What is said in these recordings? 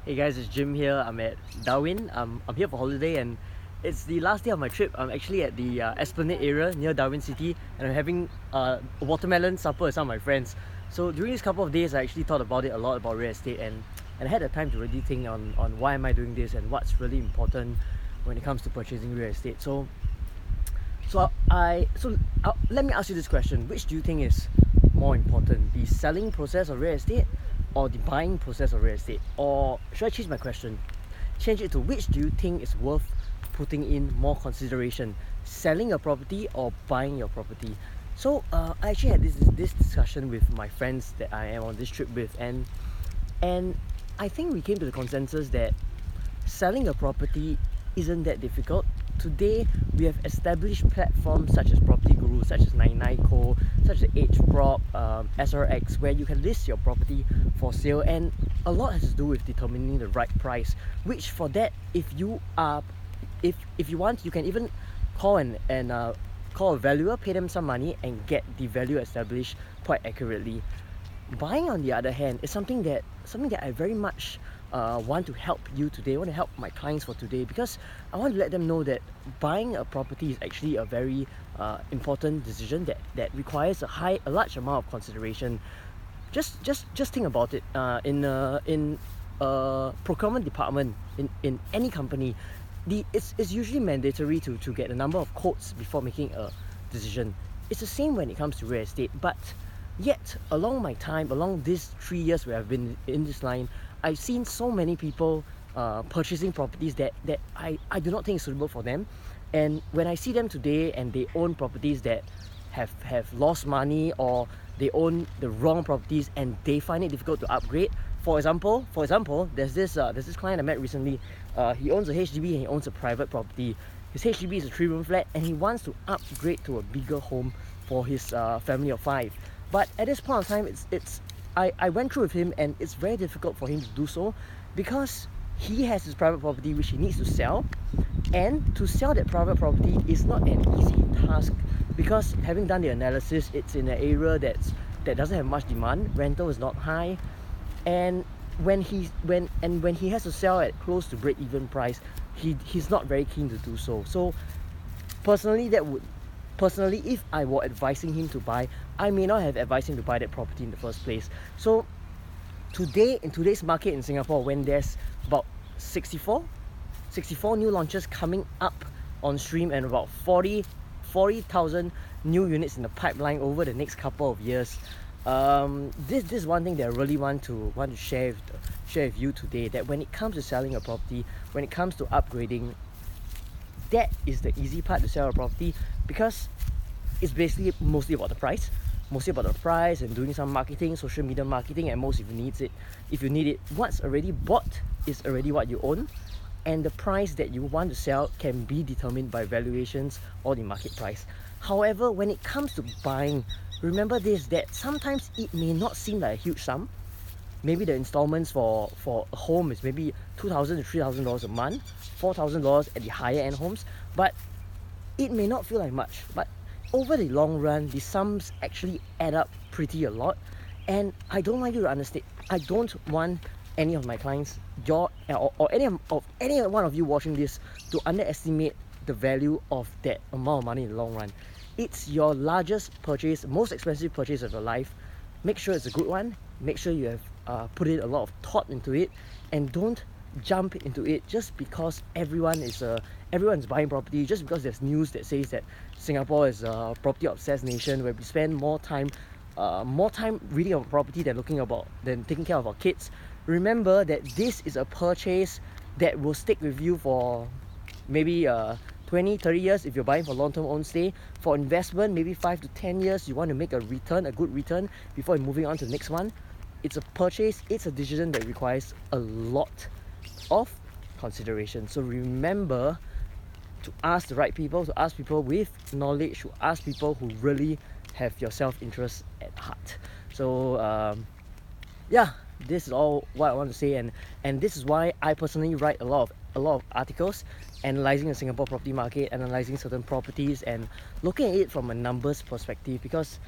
Hey guys, it's Jim here. I'm at Darwin. I'm here for holiday and it's the last day of my trip. I'm actually at the Esplanade area near Darwin City and I'm having a watermelon supper with some of my friends. So during these couple of days, I actually thought about it a lot about real estate and I had the time to really think on why am I doing this and what's really important when it comes to purchasing real estate. Let me ask you this question. Which do you think is more important, the selling process of real estate or the buying process of real estate? Or should I change my question? Change it to which do you think is worth putting in more consideration, selling a property or buying your property? So I actually had this discussion with my friends that I am on this trip with, and I think we came to the consensus that selling a property isn't that difficult. Today, we have established platforms such as Property Guru, such as 99Co, such as HProp, SRX, where you can list your property for sale, and a lot has to do with determining the right price. Which for that, if you want, you can even call call a valuer, pay them some money, and get the value established quite accurately. Buying, on the other hand, is something that I very much want to help you today. I want to help my clients for today because I want to let them know that buying a property is actually a very important decision that requires a large amount of consideration. Just think about it. In a procurement department in any company, it's usually mandatory to get a number of quotes before making a decision. It's the same when it comes to real estate, but yet along these 3 years where I've been in this line, I've seen so many people purchasing properties that I do not think is suitable for them. And when I see them today and they own properties that have lost money, or they own the wrong properties and they find it difficult to upgrade. For example, there's this client I met recently. He owns a HDB and he owns a private property. His HDB is a 3-room flat and he wants to upgrade to a bigger home for his family of 5. But at this point of time, I went through with him and it's very difficult for him to do so because he has his private property which he needs to sell, and to sell that private property is not an easy task because, having done the analysis, it's in an area that doesn't have much demand, rental is not high, and when he has to sell at close to break-even price, he's not very keen to do so. So personally, if I were advising him to buy, I may not have advised him to buy that property in the first place. So today, in today's market in Singapore, when there's about 64 new launches coming up on stream and about 40,000 new units in the pipeline over the next couple of years, this is one thing that I really want to share with you today, that when it comes to selling a property, when it comes to upgrading, that is the easy part to sell a property, because it's basically mostly about the price and doing some marketing, social media marketing, and most if you need it. What's already bought is already what you own, and the price that you want to sell can be determined by valuations or the market price. However, when it comes to buying, remember this, that sometimes it may not seem like a huge sum. Maybe the installments for a home is maybe $2,000 to $3,000 a month, $4,000 at the higher end homes, but it may not feel like much. But over the long run, the sums actually add up pretty a lot. And I don't want you to understand. I don't want any of my clients, or any one of you watching this, to underestimate the value of that amount of money in the long run. It's your largest purchase, most expensive purchase of your life. Make sure it's a good one. Make sure you have put in a lot of thought into it, and don't jump into it just because everyone's buying property, just because there's news that says that Singapore is a property obsessed nation where we spend more time reading about property than taking care of our kids. Remember that this is a purchase that will stick with you for maybe 20-30 years if you're buying for long-term own stay. For investment, maybe 5 to 10 years, you want to make a good return before moving on to the next one. It's a purchase, it's a decision that requires a lot of consideration. So remember to ask the right people, to ask people with knowledge, to ask people who really have your self-interest at heart. So yeah, this is all what I want to say, and this is why I personally write a lot of articles analyzing the Singapore property market, analyzing certain properties and looking at it from a numbers perspective, because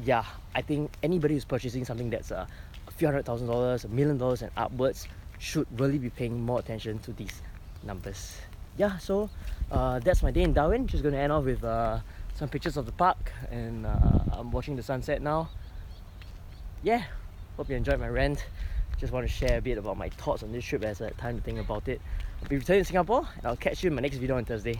yeah, I think anybody who's purchasing something that's a few $100,000, $1 million and upwards, should really be paying more attention to these numbers. Yeah, so that's my day in Darwin. Just going to end off with some pictures of the park, and I'm watching the sunset now. Yeah, hope you enjoyed my rant. Just want to share a bit about my thoughts on this trip as I had time to think about it. I'll be returning to Singapore, and I'll catch you in my next video on Thursday.